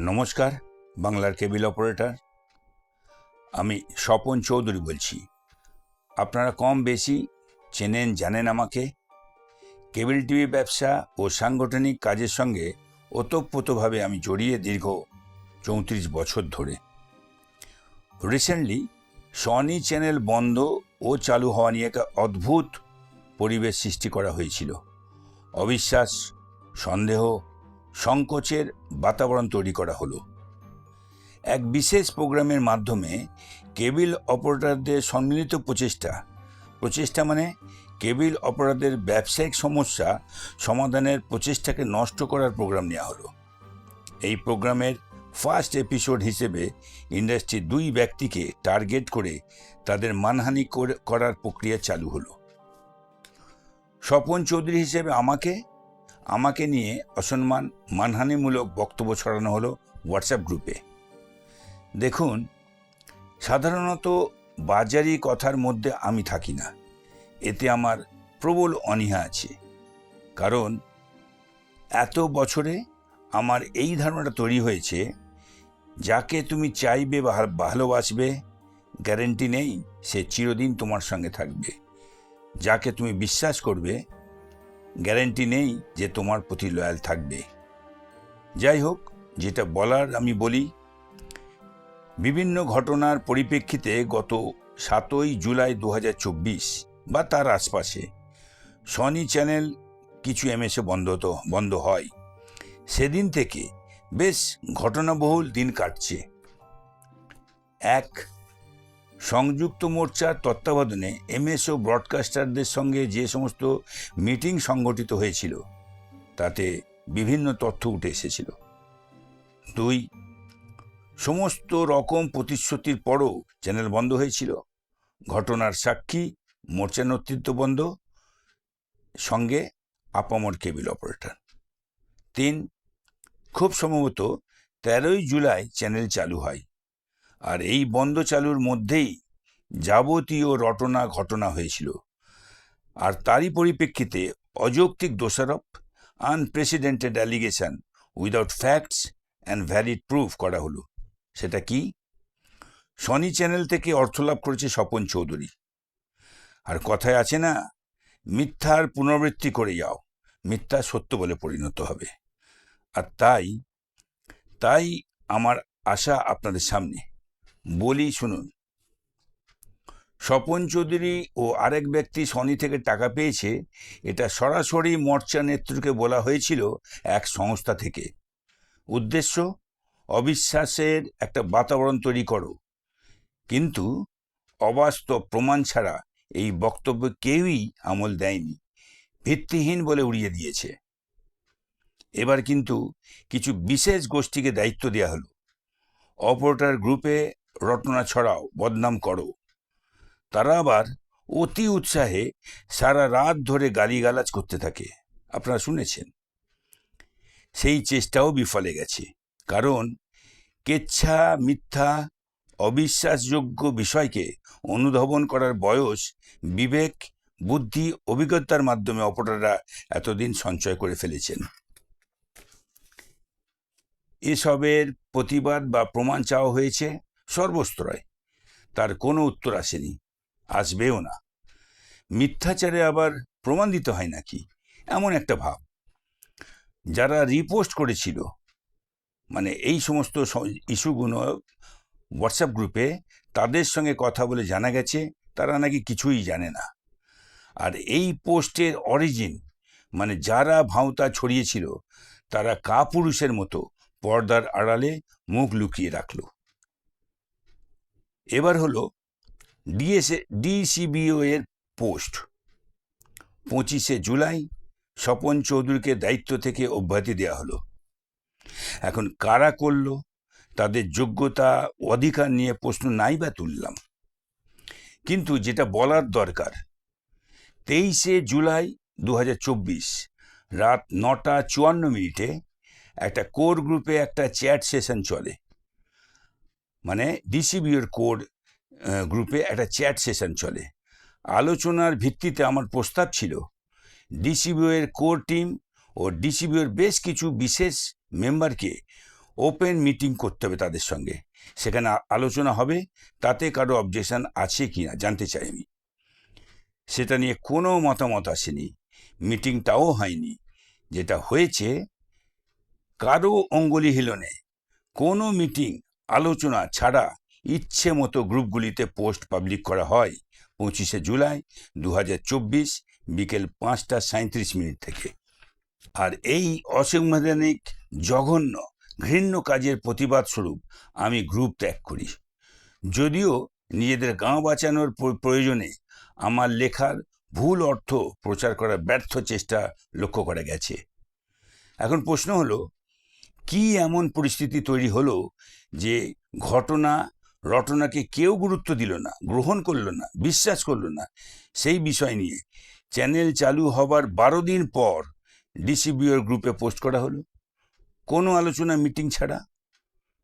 নমস্কার, বাংলার cable operator. আমি স্বপন চৌধুরী বলছি। আপনারা কম বেশি চেনেন জানেন আমাকে। কেবল টিভি ব্যবসা ও সাংগঠনিক কাজের সঙ্গে ওতপ্রোতভাবে আমি জড়িয়ে দীর্ঘ 34 বছর ধরে। রিসেন্টলি সনি চ্যানেল বন্ধ ও চালু হওয়া নিয়ে একটা অদ্ভুত পরিবেশ সৃষ্টি করা হয়েছিল। অবিশ্বাস, সন্দেহ, সংকোচের বাতাবরণ তৈরি করা হলো। এক বিশেষ প্রোগ্রামের মাধ্যমে কেবিল অপারেটরদের সম্মিলিত প্রচেষ্টা মানে কেবিল অপারেটরদের ব্যবসায়িক সমস্যা সমাধানের প্রচেষ্টাকে নষ্ট করার প্রোগ্রাম নেওয়া হলো। এই প্রোগ্রামের ফার্স্ট এপিসোড হিসেবে ইন্ডাস্ট্রির 2 ব্যক্তিকে টার্গেট করে তাদের মানহানি করার প্রক্রিয়া চালু হলো। স্বপন চৌধুরী হিসেবে আমাকে নিয়ে অসম্মান, মানহানিমূলক বক্তব্য ছড়ানো হলো হোয়াটসঅ্যাপ গ্রুপে। দেখুন, সাধারণত বাজারি কথার মধ্যে আমি থাকি না। এতে আমার প্রবল অনীহা আছে, কারণ এত বছরে আমার এই ধারণাটা তৈরি হয়েছে, যাকে তুমি চাইবে বা ভালোবাসবে গ্যারেন্টি নেই সে চিরদিন তোমার সঙ্গে থাকবে। যাকে তুমি বিশ্বাস করবে গ্যারেন্টি নেই যে তোমার প্রতি লয়াল থাকবে। যাই হোক, যেটা বলার আমি বলি। বিভিন্ন ঘটনার পরিপ্রেক্ষিতে গত 7ই জুলাই 2024 বা তার আশপাশে সনি চ্যানেল কিছু এমএসএ বন্ধ হয়। সেদিন থেকে বেশ ঘটনাবহুল দিন কাটছে। এক, সংযুক্ত মোর্চার তত্ত্বাবধানে এমএসও ব্রডকাস্টারদের সঙ্গে যে সমস্ত মিটিং সংগঠিত হয়েছিল তাতে বিভিন্ন তথ্য উঠে এসেছিল। 2, সমস্ত রকম প্রতিশ্রুতির পরও চ্যানেল বন্ধ হয়েছিল। ঘটনার সাক্ষী মোর্চা নেতৃত্ববৃন্দ, সঙ্গে আপামর কেবিল অপারেটর। 3, খুব সম্ভবত 13ই জুলাই চ্যানেল চালু হয়, আর এই বন্ধ চালুর মধ্যেই যাবতীয় রটনা ঘটনা হয়েছিল। আর তারই পরিপ্রেক্ষিতে অযৌক্তিক দোষারোপ, unprecedented allegation without facts and valid proof করা হলো। সেটা কি? সনি চ্যানেল থেকে অর্থ লাভ করেছে স্বপন চৌধুরী। আর কথায় আছে না, মিথ্যার পুনরাবৃত্তি করে যাও, মিথ্যা সত্য বলে পরিণত হবে। আর তাই আমার আশা আপনাদের সামনে বলি, শুনুন। স্বপন চৌধুরী ও আরেক ব্যক্তি সনি থেকে টাকা পেয়েছে, এটা সরাসরি মোর্চা নেতৃত্বকে বলা হয়েছিল এক সংস্থা থেকে। উদ্দেশ্য, অবিশ্বাসের একটা বাতাবরণ তৈরি করো। কিন্তু অবাস্তব প্রমাণ ছাড়া এই বক্তব্য কেউই আমল দেয়নি, ভিত্তিহীন বলে উড়িয়ে দিয়েছে। এবার কিন্তু কিছু বিশেষ গোষ্ঠীকে দায়িত্ব দেওয়া হলো। অপারেটর গ্রুপে রটনা ছড়াও, বদনাম করো। তারা আবার অতি উৎসাহে সারা রাত ধরে গালিগালাজ করতে থাকে। আপনারা শুনেছেন। সেই চেষ্টাও বিফলে গেছে, কারণ কেচ্ছা, মিথ্যা, অবিশ্বাসযোগ্য বিষয়কে অনুধাবন করার বয়স, বিবেক, বুদ্ধি, অভিজ্ঞতার মাধ্যমে অপারেটররা এতদিন সঞ্চয় করে ফেলেছেন। এসবের প্রতিবাদ বা প্রমাণ চাওয়া হয়েছে সর্বস্তরে, তার কোনো উত্তর আসেনি, আসবেও না। মিথ্যাচারে আবার প্রমাণ দিতে হয় নাকি, এমন একটা ভাব। যারা রিপোস্ট করেছিল, মানে এই সমস্ত ইস্যুগুলো হোয়াটসঅ্যাপ গ্রুপে, তাদের সঙ্গে কথা বলে জানা গেছে তারা নাকি কিছুই জানে না। আর এই পোস্টের অরিজিন, মানে যারা ভাঁওতা ছড়িয়েছিল, তারা কাপুরুষের মতো পর্দার আড়ালে মুখ লুকিয়ে রাখল। এবার হলো ডিসিবিও এর পোস্ট। 25শে জুলাই স্বপন চৌধুরীকে দায়িত্ব থেকে অব্যাহতি দেওয়া হলো। এখন কারা করলো, তাদের যোগ্যতা, অধিকার নিয়ে প্রশ্ন নাই বা তুললাম, কিন্তু যেটা বলার দরকার, 23শে জুলাই 2024 রাত 9:54 একটা কোর গ্রুপে একটা চ্যাট সেশন চলে। মানে ডিসিবিওর কোর গ্রুপে একটা চ্যাট সেশন চলে। আলোচনার ভিত্তিতে আমার প্রস্তাব ছিল ডিসিবিওর কোর টিম ও ডিসিবিওর বেশ কিছু বিশেষ মেম্বারকে ওপেন মিটিং করতে হবে তাদের সঙ্গে, সেখানে আলোচনা হবে, তাতে কারো অবজেকশন আছে কি না জানতে চাই আমি। সেটা নিয়ে কোনো মতামত আসেনি, মিটিংটাও হয়নি। যেটা হয়েছে, কারো অঙ্গুলি হিলনে কোনো মিটিং আলোচনা ছাড়া ইচ্ছে মতো গ্রুপগুলিতে পোস্ট পাবলিক করা হয় 25শে জুলাই 2024 বিকেল 5:37 থেকে। আর এই অসাংবিধানিক, জঘন্য, ঘৃণ্য কাজের প্রতিবাদ স্বরূপ আমি গ্রুপ ত্যাগ করি। যদিও নিজেদের গাঁ বাঁচানোর প্রয়োজনে আমার লেখার ভুল অর্থ প্রচার করার ব্যর্থ চেষ্টা লক্ষ্য করা গেছে। এখন প্রশ্ন হলো, কি এমন পরিস্থিতি তৈরি হলো যে রটনাকে কেউ গুরুত্ব দিল না, গ্রহণ করলো না, বিশ্বাস করলো না? সেই বিষয় নিয়ে চ্যানেল চালু হবার 12 দিন পর ডিসিবিওর গ্রুপে পোস্ট করা হলো, কোনো আলোচনা মিটিং ছাড়া।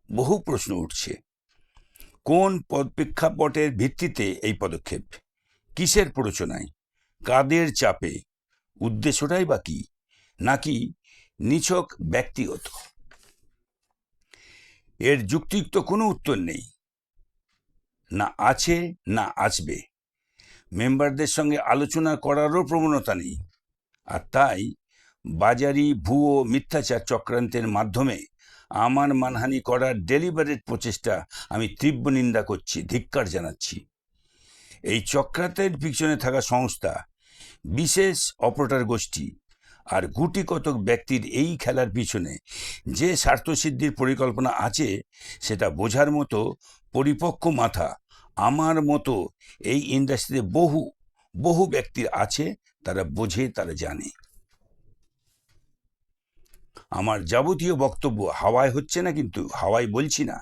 বহু প্রশ্ন উঠছে, কোন প্রেক্ষাপটের ভিত্তিতে এই পদক্ষেপ? কিসের প্ররোচনায়? কাদের চাপে? উদ্দেশ্যটাই বা কি? নাকি নিছক ব্যক্তিগত? এর যুক্তিযুক্ত কোনো উত্তর নেই, না আছে না আসবে। মেম্বারদের সঙ্গে আলোচনা করারও প্রবণতা নেই। আর তাই বাজারি, ভুয়ো, মিথ্যাচার চক্রান্তের মাধ্যমে আমার মানহানি করার ডেলিবারেট প্রচেষ্টা আমি তীব্র নিন্দা করছি, ধিক্কার জানাচ্ছি। এই চক্রান্তের পিছনে থাকা সংস্থা, বিশেষ অপারেটর গোষ্ঠী আর গুটি কতক ব্যক্তির এই খেলার পিছনে যে স্বার্থসিদ্ধির পরিকল্পনা আছে, সেটা বোঝার মতো পরিপক্ক মাথা আমার মতো এই ইন্ডাস্ট্রিতে বহু ব্যক্তির আছে। তারা বোঝে, তারা জানে। আমার যাবতীয় বক্তব্য হাওয়ায় হচ্ছে না, কিন্তু হাওয়ায় বলছি না,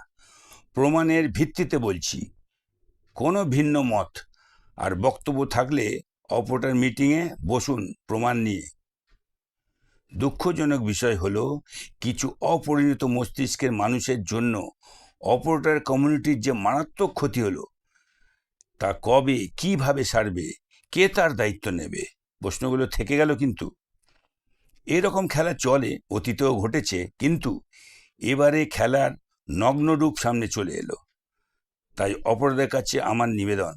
প্রমাণের ভিত্তিতে বলছি। কোনো ভিন্ন মত আর বক্তব্য থাকলে অপারেটর মিটিংয়ে বসুন প্রমাণ নিয়ে। দুঃখজনক বিষয় হলো, কিছু অপরিণত মস্তিষ্কের মানুষের জন্য অপারেটর কমিউনিটির যে মারাত্মক ক্ষতি হলো, তা কবে, কিভাবে সারবে, কে তার দায়িত্ব নেবে? প্রশ্নগুলো থেকে গেল। কিন্তু এরকম খেলা চলে, অতীতেও ঘটেছে, কিন্তু এবারে খেলার নগ্ন রূপ সামনে চলে এলো। তাই অপরাধের কাছে আমার নিবেদন,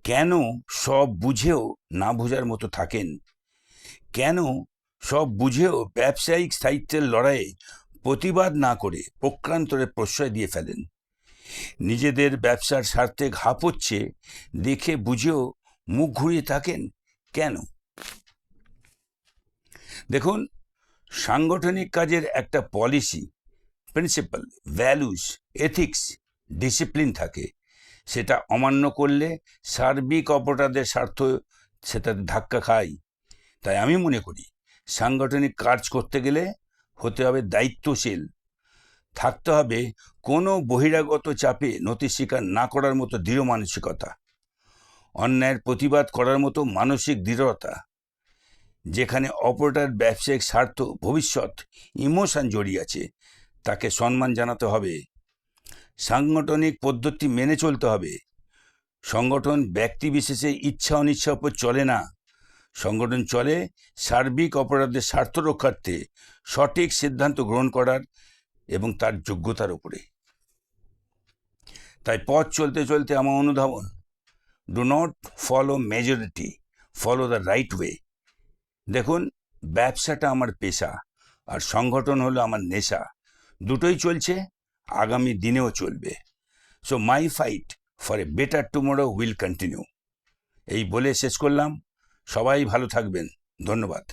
কেন সব বুঝেও না বোঝার মতো থাকেন? কেন সব বুঝেও ব্যবসায়িক স্থায়িত্বের লড়াইয়ে প্রতিবাদ না করে প্রক্রান্তরে প্রশ্রয় দিয়ে ফেলেন? নিজেদের ব্যবসার স্বার্থে ঘা পড়ছে দেখে বুঝেও মুখ ঘুরিয়ে থাকেন কেন? দেখুন, সাংগঠনিক কাজের একটা policy, principal, values, ethics, discipline থাকে। সেটা অমান্য করলে সার্বিক অপরাধের স্বার্থ সেটাতে ধাক্কা খায়। তাই আমি মনে করি, সাংগঠনিক কাজ করতে গেলে হতে হবে দায়িত্বশীল, থাকতে হবে কোনো বহিরাগত চাপে নতি স্বীকার না করার মতো দৃঢ় মানসিকতা, অন্যায়ের প্রতিবাদ করার মতো মানসিক দৃঢ়তা। যেখানে অপারেটর ব্যবসায়িক স্বার্থ, ভবিষ্যৎ, ইমোশন জড়িয়ে আছে, তাকে সম্মান জানাতে হবে। সাংগঠনিক পদ্ধতি মেনে চলতে হবে। সংগঠন ব্যক্তি বিশেষে ইচ্ছা অনিচ্ছার উপর চলে না। সংগঠন চলে সার্বিক অপরাধের স্বার্থ রক্ষার্থে সঠিক সিদ্ধান্ত গ্রহণ করার এবং তার যোগ্যতার উপরে। তাই পথ চলতে চলতে আমার অনুধাবন, do not follow majority, follow the right way. দেখুন, ব্যবসাটা আমার পেশা আর সংগঠন হলো আমার নেশা। দুটোই চলছে, আগামী দিনেও চলবে। So my fight for a better tomorrow will continue. এই বলে শেষ করলাম। সবাই ভালো থাকবেন। ধন্যবাদ।